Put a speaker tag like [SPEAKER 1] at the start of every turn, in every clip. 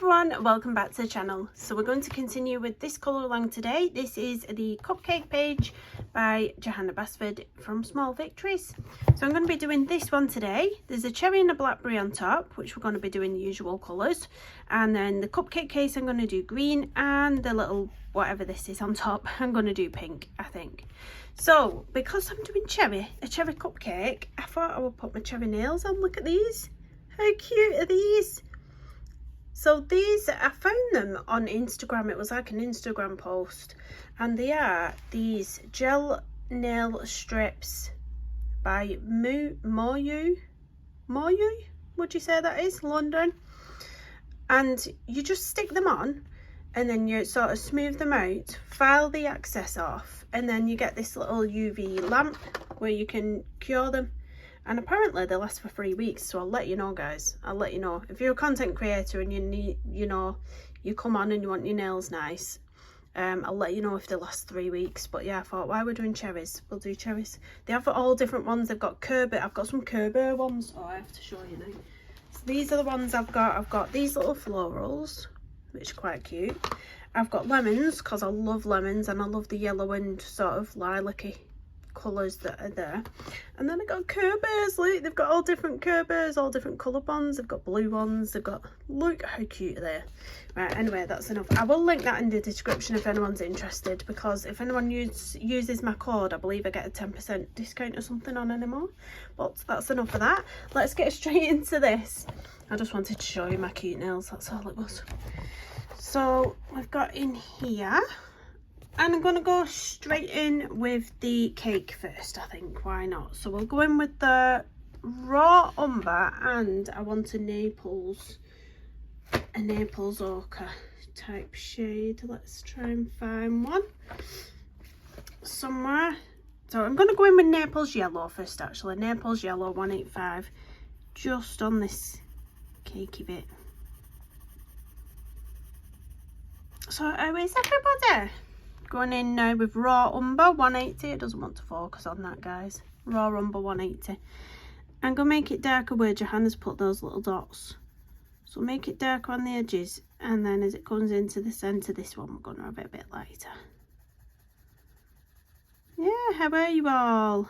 [SPEAKER 1] everyone, welcome back to the channel. So we're going to continue with this colour along today. This is the Cupcake page by Johanna Basford from Small Victories. So I'm going to be doing this one today. There's a cherry and a blackberry on top, which we're going to be doing the usual colours, and then the cupcake case I'm going to do green, and the little whatever this is on top I'm going to do pink, I think. So because I'm doing a cherry cupcake, I thought I would put my cherry nails on. Look at these, how cute are these? So these, I found them on Instagram. It was like an Instagram post, and they are these gel nail strips by MoYou, would you say that is, London? And you just stick them on, and then you sort of smooth them out, file the excess off, and then you get this little UV lamp where you can cure them. And apparently they last for 3 weeks, so I'll let you know, guys. I'll let you know. If you're a content creator and you need, you come on and you want your nails nice, I'll let you know if they last 3 weeks. But yeah, I thought, why we're doing cherries, we'll do cherries. They have all different ones. They've got Kerber. I've got some Kerber ones. Oh, I have to show you now. So these are the ones I've got. I've got these little florals, which are quite cute. I've got lemons, because I love lemons, and I love the yellow and sort of lilac-y colours that are there. And then I got Kerbers. Look, they've got all different Kerbers, all different colour ones. They've got blue ones. They've got, look how cute they are. Right, anyway, that's enough. I will link that in the description if anyone's interested, because if anyone uses my code, I believe I get a 10% discount or something on anymore. But that's enough of that. Let's get straight into this. I just wanted to show you my cute nails, that's all it was. So we've got in here, and I'm going to go straight in with the cake first, I think. Why not? So we'll go in with the raw umber, and I want a Naples ochre type shade. Let's try and find one somewhere. So I'm going to go in with Naples yellow first, actually. Naples yellow 185, just on this cakey bit. So how is everybody? Going in now with raw umber 180. It doesn't want to focus on that, guys. Raw umber 180. I'm going to make it darker where Johanna's put those little dots. So make it darker on the edges, and then as it comes into the centre, this one we're going to have it a bit lighter. Yeah, how are you all?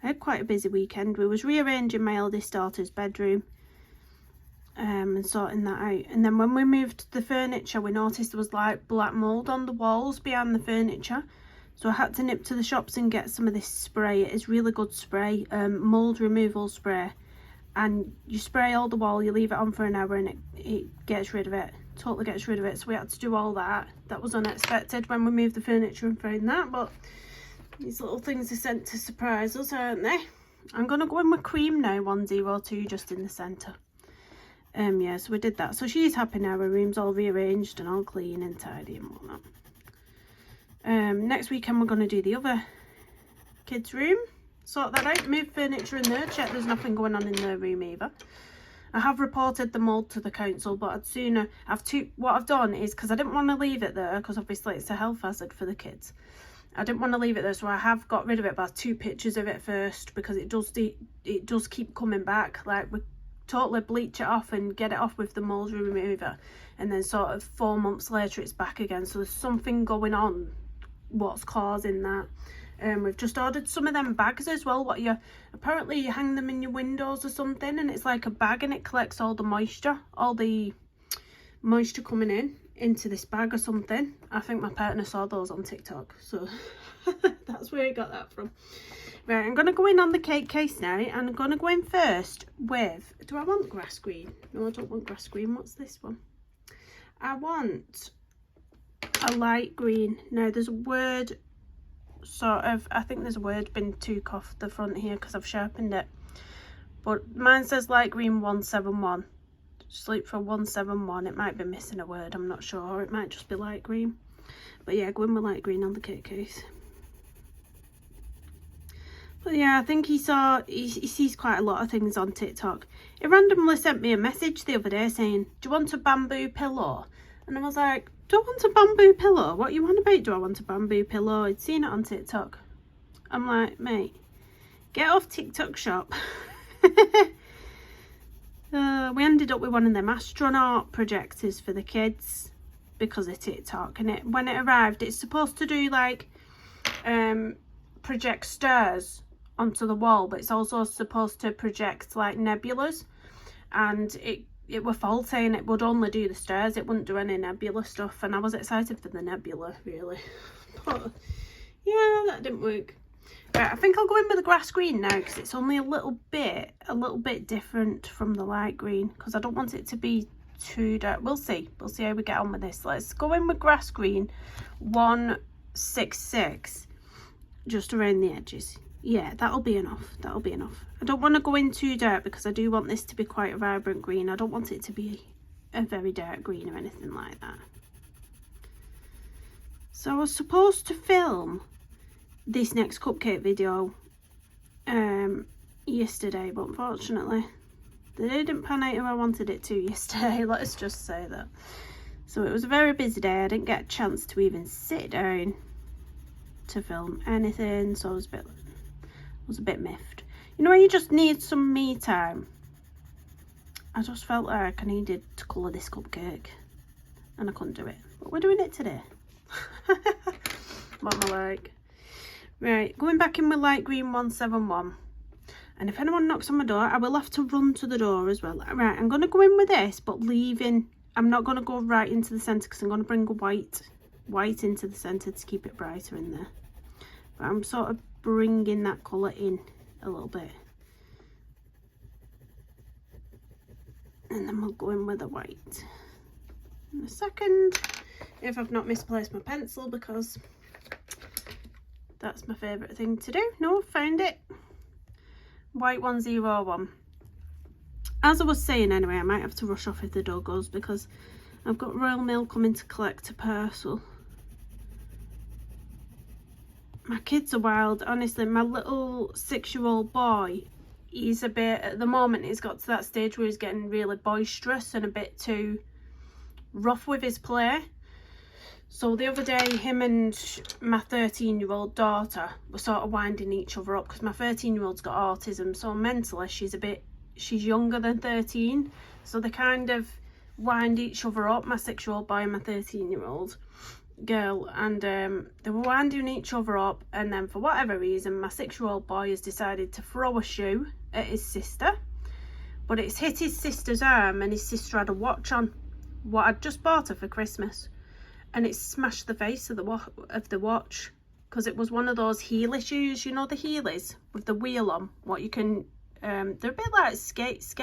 [SPEAKER 1] I had quite a busy weekend. We was rearranging my eldest daughter's bedroom, and sorting that out. And then when we moved the furniture, we noticed there was like black mould on the walls behind the furniture. So I had to nip to the shops and get some of this spray. It is really good spray, mould removal spray. And you spray all the wall, you leave it on for an hour, and it gets rid of it. Totally gets rid of it. So we had to do all that. That was unexpected when we moved the furniture and found that. But these little things are sent to surprise us, aren't they? I'm going to go in with cream now, 102, just in the centre. Yeah, so we did that. So she's happy now. Her room's all rearranged and all clean and tidy and whatnot. Next weekend we're going to do the other kids' room. Sort that out, move furniture in there, check there's nothing going on in their room either. I have reported the mould to the council, but I'd sooner what I've done is, because I didn't want to leave it there, because obviously it's a health hazard for the kids. I didn't want to leave it there, so I have got rid of it, but I have 2 pictures of it first, because it does keep coming back. Like, we totally bleach it off and get it off with the mould remover, and then sort of 4 months later it's back again. So there's something going on, what's causing that. We've just ordered some of them bags as well. Apparently you hang them in your windows or something, and it's like a bag, and it collects all the moisture coming into this bag or something. I think my partner saw those on TikTok, so that's where he got that from. Right, I'm going to go in on the cake case now, and I'm going to go in first with, do I want grass green? No, I don't want grass green. What's this one? I want a light green. Now there's a word, sort of, I think there's a word been took off the front here because I've sharpened it. But mine says light green 171. Just look for 171. It might be missing a word, I'm not sure. Or it might just be light green. But yeah, go in with light green on the cake case. But yeah, I think he sees quite a lot of things on TikTok. He randomly sent me a message the other day saying, do you want a bamboo pillow? And I was like, do I want a bamboo pillow? What you on about? Do I want a bamboo pillow? I'd seen it on TikTok. I'm like, mate, get off TikTok shop. We ended ended up with one of them astronaut projectors for the kids because of TikTok, and when it arrived, it's supposed to do like project stars onto the wall, but it's also supposed to project like nebulas, and it were faulty and it would only do the stars, it wouldn't do any nebula stuff, and I was excited for the nebula really, but yeah, that didn't work. Right, I think I'll go in with the grass green now because it's only a little bit different from the light green, because I don't want it to be too dark. We'll see how we get on with this. Let's go in with grass green 166 just around the edges. Yeah, that'll be enough. I don't want to go in too dark because I do want this to be quite a vibrant green. I don't want it to be a very dark green or anything like that. So I was supposed to film this next cupcake video yesterday, but unfortunately the day didn't pan out how I wanted it to yesterday, let's just say that. So it was a very busy day. I didn't get a chance to even sit down to film anything, so I was a bit miffed. You know when you just need some me time? I just felt like I needed to colour this cupcake and I couldn't do it, but we're doing it today. What am I like? Right, going back in with light green 171, and if anyone knocks on my door, I will have to run to the door as well. Right, I'm going to go in with this, but I'm not going to go right into the centre because I'm going to bring a white into the centre to keep it brighter in there. But I'm sort of bringing that colour in a little bit, and then we'll go in with the white in a second, if I've not misplaced my pencil, because that's my favourite thing to do. No, found it. White 101. As I was saying anyway, I might have to rush off if the door goes because I've got Royal Mail coming to collect a parcel. My kids are wild, honestly. My little 6-year-old boy, he's a bit, at the moment, he's got to that stage where he's getting really boisterous and a bit too rough with his play. So the other day, him and my 13-year-old daughter were sort of winding each other up because my 13-year-old's got autism, so mentally she's younger than 13, so they kind of wind each other up, my 6-year-old boy and my 13-year-old girl, and they were winding each other up, and then for whatever reason my 6-year-old boy has decided to throw a shoe at his sister, but it's hit his sister's arm, and his sister had a watch on, what I'd just bought her for Christmas, and it smashed the face of the watch because it was one of those Heeley shoes, you know, the Heelys with the wheel on, what you can they're a bit like skates,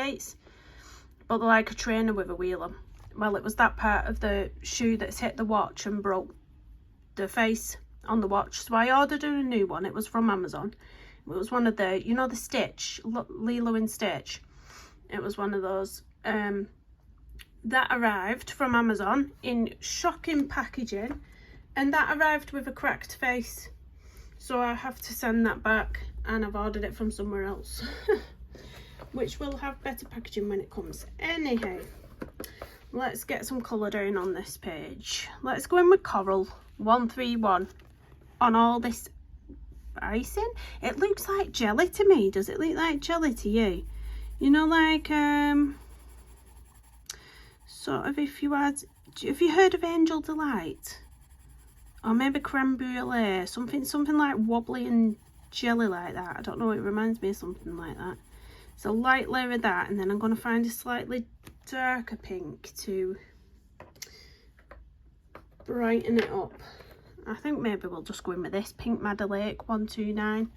[SPEAKER 1] but they're like a trainer with a wheel on. Well, it was that part of the shoe that's hit the watch and broke the face on the watch, so I ordered her a new one. It was from Amazon. It was one of the, you know, the Stitch, Lilo and Stitch. It was one of those. That arrived from Amazon in shocking packaging, and that arrived with a cracked face, so I have to send that back, and I've ordered it from somewhere else which will have better packaging when it comes. Anyhow, let's get some colour down on this page. Let's go in with Coral 131 on all this icing. It looks like jelly to me. Does it look like jelly to you? You know, like sort of, if you had, have you heard of Angel Delight? Or maybe creme brulee, something like wobbly and jelly like that. I don't know, it reminds me of something like that. It's a light layer of that, and then I'm going to find a slightly darker pink to brighten it up. I think maybe we'll just go in with this Pink Madder Lake 129.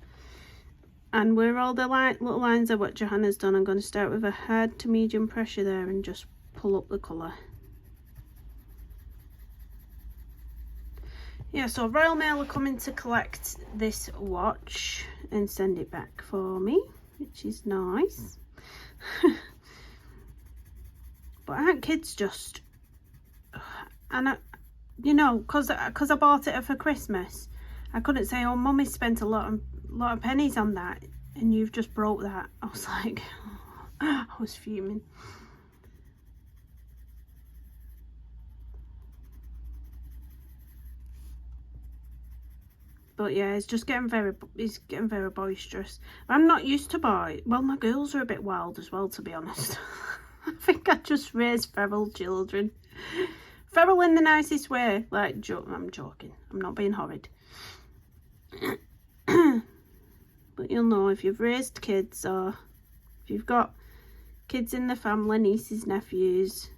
[SPEAKER 1] And where all the little lines are what Johanna's done, I'm going to start with a hard to medium pressure there and just pull up the colour. Yeah, so Royal Mail are coming to collect this watch and send it back for me, which is nice. But aren't kids just, and you know, because I bought it for Christmas, I couldn't say, oh, Mummy spent a lot of pennies on that and you've just broke that. I was like, I was fuming. But yeah, it's getting very boisterous. I'm not used to boys. Well, my girls are a bit wild as well, to be honest. I think I just raised feral children. Feral in the nicest way. Like, I'm joking. I'm not being horrid. But you'll know if you've raised kids, or if you've got kids in the family, nieces, nephews,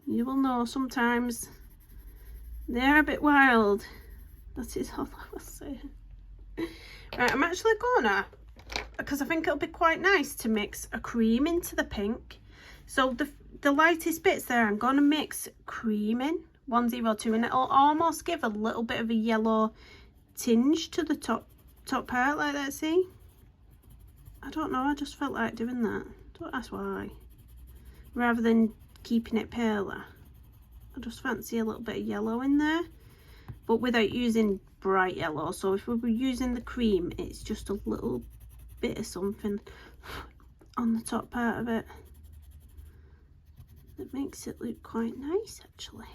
[SPEAKER 1] you will know sometimes they're a bit wild. That is all I will say. Right, I'm actually gonna, because I think it'll be quite nice to mix a cream into the pink. So the lightest bits there, I'm gonna mix cream in, 102, and it'll almost give a little bit of a yellow tinge to the top part, like that. See, I don't know, I just felt like doing that. Don't ask why. Rather than keeping it paler, I just fancy a little bit of yellow in there, but without using bright yellow. So if we were using the cream, it's just a little bit of something on the top part of it that makes it look quite nice, actually.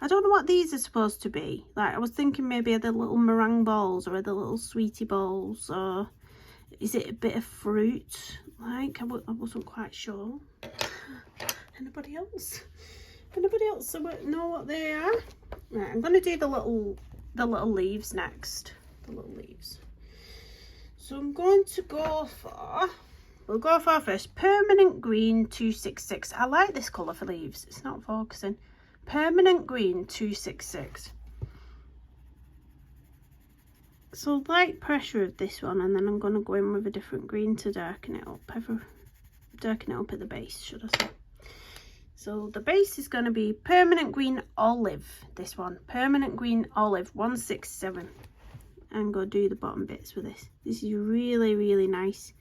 [SPEAKER 1] I don't know what these are supposed to be. Like, I was thinking maybe are they little meringue balls, or are they little sweetie balls, or is it a bit of fruit? Like, I wasn't quite sure. Anybody else? Anybody else know what they are? Right, I'm going to do the little leaves next. The little leaves. So I'm going to go for, we'll go for first, Permanent Green 266. I like this colour for leaves. It's not focusing. Permanent Green 266. So light pressure of this one, and then I'm going to go in with a different green to darken it up. Darken it up at the base, should I say. So the base is going to be Permanent Green Olive, this one. Permanent Green Olive 167. I'm going to do the bottom bits with this. This is really, really nice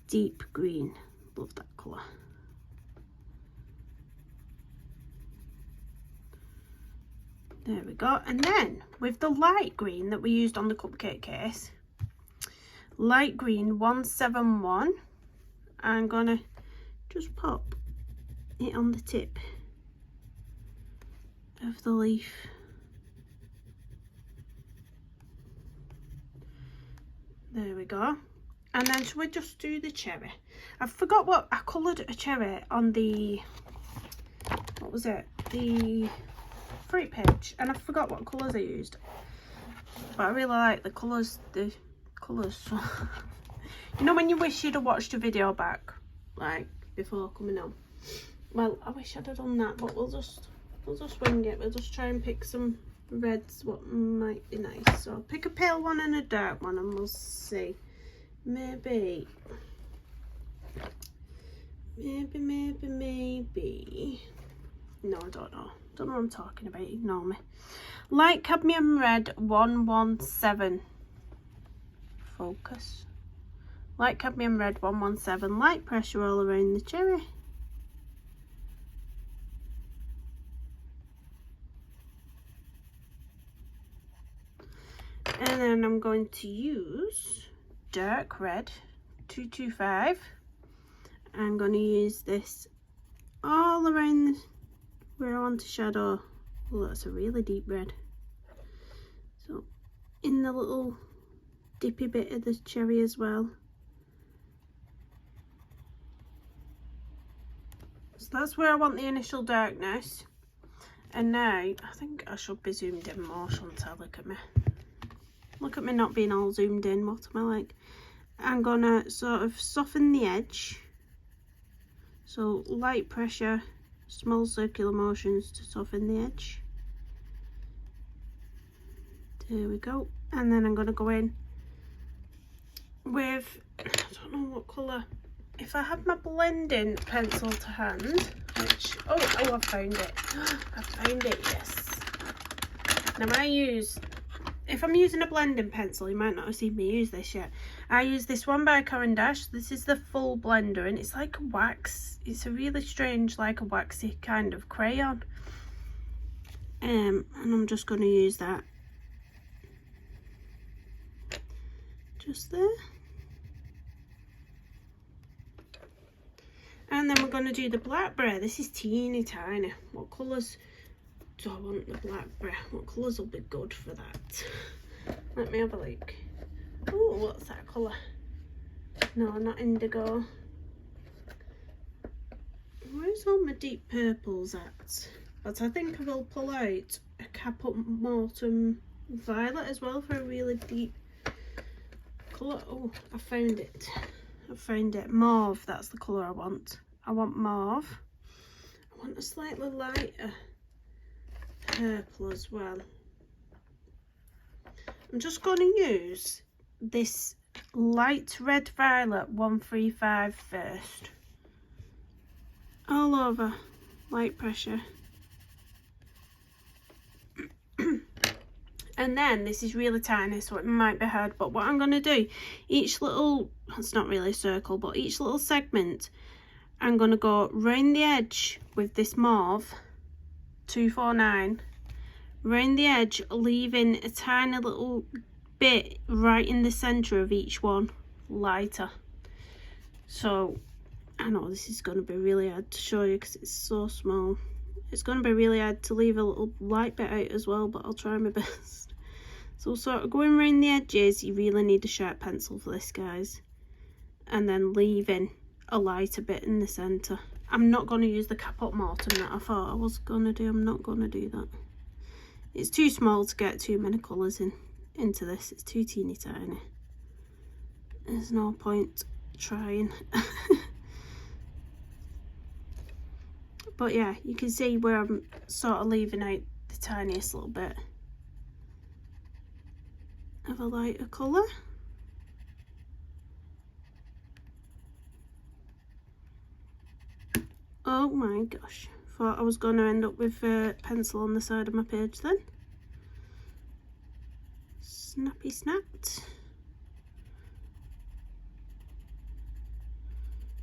[SPEAKER 1] deep green. Love that colour. There we go. And then with the light green that we used on the cupcake case, light green 171, I'm going to just pop it on the tip of the leaf. There we go. And then shall we just do the cherry? I forgot what I coloured a cherry on the, what was it, the fruit page, and I forgot what colours I used, but I really like the colours. You know when you wish you'd have watched a video back, like before coming on? Well, I wish I'd have done that, but we'll just wing it. We'll just try and pick some reds, what might be nice. So I'll pick a pale one and a dark one, and we'll see. Maybe. No, I don't know. Don't know what I'm talking about. Ignore me. Light cadmium red 117. Focus. Light cadmium red 117. Light pressure all around the cherry. And then I'm going to use dark red 225. I'm going to use this all around where I want to shadow. Oh, that's a really deep red. So in the little dippy bit of the cherry as well. So that's where I want the initial darkness. And now I think I should be zoomed in more, shouldn't I? Look at me. Look at me not being all zoomed in. What am I like? I'm gonna sort of soften the edge. So light pressure, small circular motions to soften the edge. There we go. And then I'm gonna go in with, I don't know what colour. If I have my blending pencil to hand, which, oh, I found it. I found it, yes. Now if I'm using a blending pencil, you might not have seen me use this yet. I use this one by Caran d'Ache. This is the full blender, and it's like a wax. It's a really strange, like a waxy kind of crayon. And I'm just going to use that. Just there. And then we're going to do the blackberry. This is teeny tiny. What colours do I want the blackberry? What colours will be good for that? Let me have a look. Oh, what's that colour? No, not indigo. Where's all my deep purples at? But I think I will pull out a Cupcake violet as well for a really deep colour. Oh, I found it. I found it. Mauve, that's the colour I want. I want mauve. I want a slightly lighter purple as well. I'm just going to use this light red violet 135 first. All over, light pressure. And then this is really tiny, so it might be hard, but what I'm going to do, each little, it's not really a circle, but each little segment, I'm going to go round the edge with this mauve 249, round the edge, leaving a tiny little bit right in the centre of each one, lighter. So I know this is going to be really hard to show you because it's so small. It's going to be really hard to leave a little light bit out as well, but I'll try my best. So sort of going around the edges, you really need a sharp pencil for this, guys. And then leaving a lighter bit in the centre. I'm not going to use the Cupcake that I thought I was going to do. I'm not going to do that. It's too small to get too many colours into this. It's too teeny tiny. There's no point trying. But yeah, you can see where I'm sort of leaving out the tiniest little bit of a lighter colour. Oh my gosh, thought I was going to end up with a pencil on the side of my page then. Snappy snapped.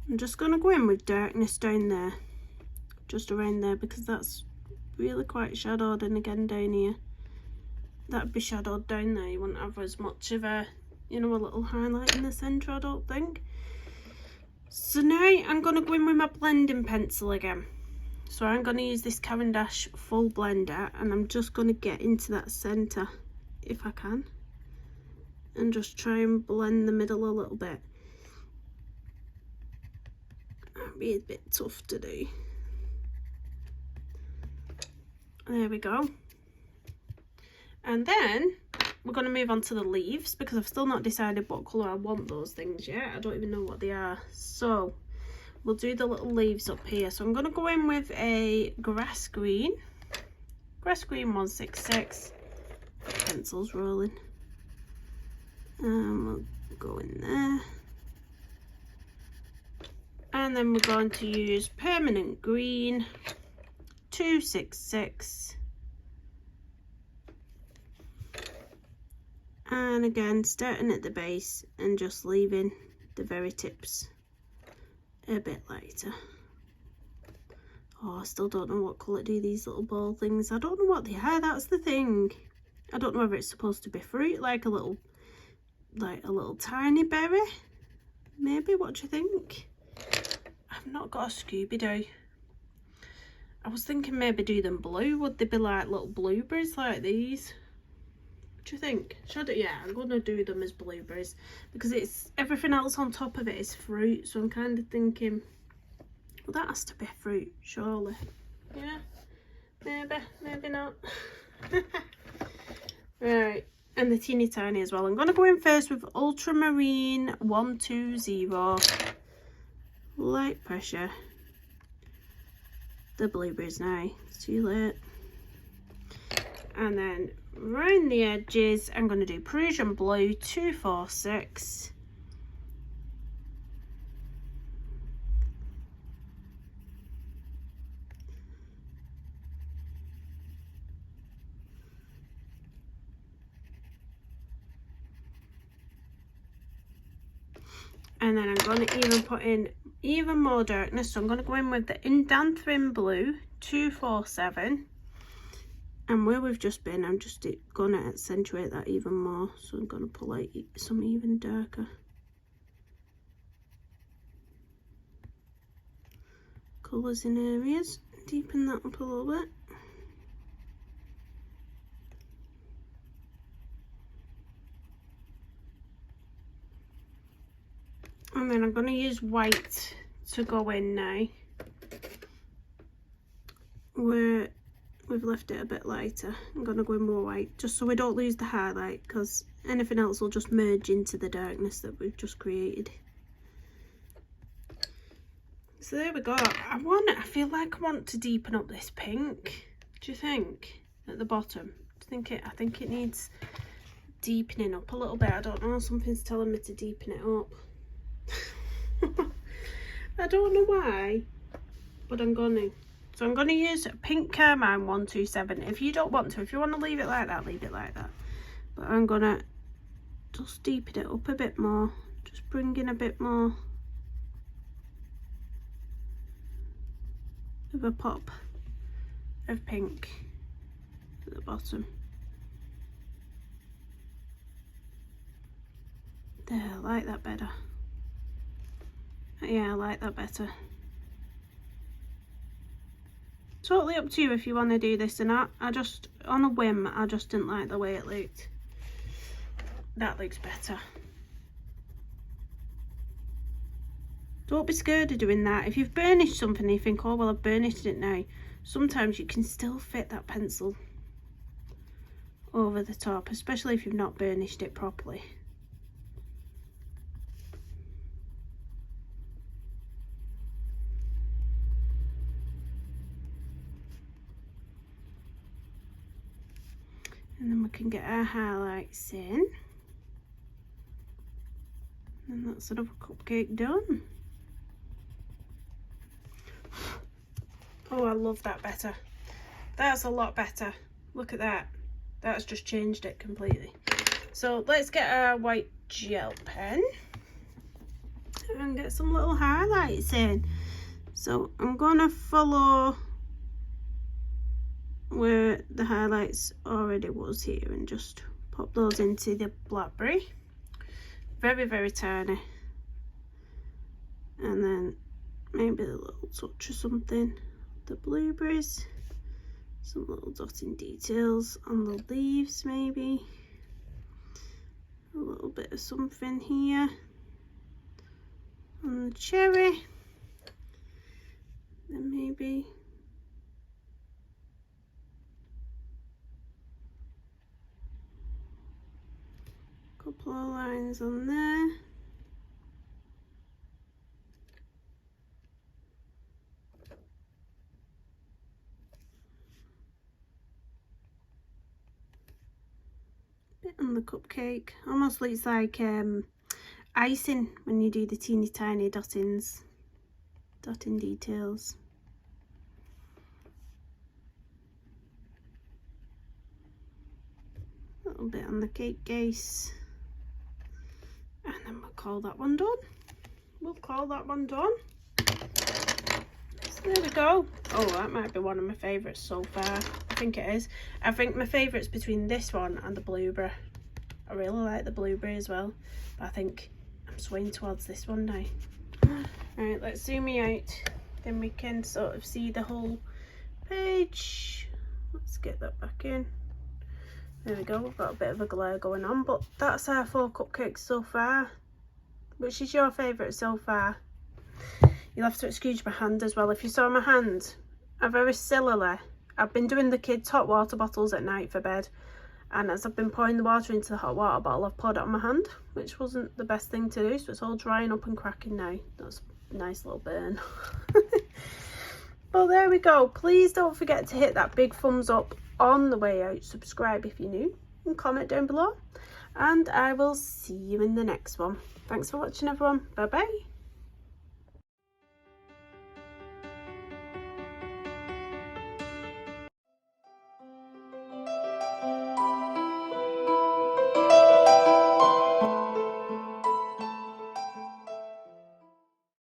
[SPEAKER 1] I'm just going to go in with darkness down there, just around there, because that's really quite shadowed, and again down here. That'd be shadowed down there, you wouldn't have as much of a, you know, a little highlight in the centre, I don't think. So now I'm going to go in with my blending pencil again. So I'm going to use this Caran d'Ache full blender, and I'm just going to get into that centre if I can, and just try and blend the middle a little bit. That'd be a bit tough to do. There we go. And then we're going to move on to the leaves, because I've still not decided what colour I want those things yet. I don't even know what they are. So we'll do the little leaves up here. So I'm going to go in with a grass green. Grass green 166. Pencil's rolling. We'll go in there. And then we're going to use permanent green 266. And again, starting at the base and just leaving the very tips a bit lighter. Oh, I still don't know what colour do these little ball things. I don't know what they are, that's the thing. I don't know whether it's supposed to be fruit, like a little tiny berry. Maybe, what do you think? I've not got a Scooby-Doo. I was thinking maybe do them blue. Would they be like little blueberries like these? Do you think? Should it? Yeah, I'm going to do them as blueberries, because it's everything else on top of it is fruit, so I'm kind of thinking, well, that has to be fruit, surely. Yeah, maybe not. Right, and the teeny tiny as well. I'm going to go in first with Ultramarine 120, light pressure. The blueberries now, it's too late. And then around the edges, I'm going to do Prussian blue 246. And then I'm going to even put in even more darkness. So I'm going to go in with the Indanthrene blue 247. And where we've just been, I'm just going to accentuate that even more. So I'm going to pull out some even darker colours in areas. Deepen that up a little bit. And then I'm going to use white to go in now. where we've left it a bit lighter, I'm going to go in more white, just so we don't lose the highlight, because anything else will just merge into the darkness that we've just created. So there we go. I feel like I want to deepen up this pink. Do you think? At the bottom. I think it needs deepening up a little bit. I don't know, something's telling me to deepen it up. I don't know why, but I'm gonna. So I'm gonna use pink carmine 127. If you don't want to, if you want to leave it like that, leave it like that. But I'm gonna just deepen it up a bit more. Just bring in a bit more of a pop of pink at the bottom. There, I like that better. Yeah, I like that better. Totally up to you if you want to do this or not. I just, on a whim, I just didn't like the way it looked. That looks better. Don't be scared of doing that. If you've burnished something and you think, oh well, I've burnished it now, sometimes you can still fit that pencil over the top, especially if you've not burnished it properly. And then we can get our highlights in. And that's another cupcake done. Oh, I love that better. That's a lot better. Look at that. That's just changed it completely. So let's get our white gel pen and get some little highlights in. So I'm gonna follow where the highlights already was here and just pop those into the blackberry. Very, very tiny. And then maybe a little touch of something. The blueberries. Some little dotting details on the leaves maybe. A little bit of something here. On the cherry. Then maybe couple of lines on there. Bit on the cupcake. Almost looks like icing when you do the teeny tiny dotting details. A little bit on the cake case. And then we'll call that one done. We'll call that one done. So there we go. Oh, that might be one of my favourites so far. I think it is. I think my favourite's between this one and the blueberry. I really like the blueberry as well. But I think I'm swaying towards this one now. Right, let's zoom you out. Then we can sort of see the whole page. Let's get that back in. There we go, we've got a bit of a glare going on, but that's our 4 cupcakes so far. Which is your favourite so far? You'll have to excuse my hand as well. If you saw my hand, I've been doing the kids' hot water bottles at night for bed, and as I've been pouring the water into the hot water bottle, I've poured it on my hand, which wasn't the best thing to do, so it's all drying up and cracking now. That's a nice little burn. Well, there we go. Please don't forget to hit that big thumbs up on the way out, subscribe if you're new, and comment down below, and I will see you in the next one. Thanks for watching everyone. Bye bye.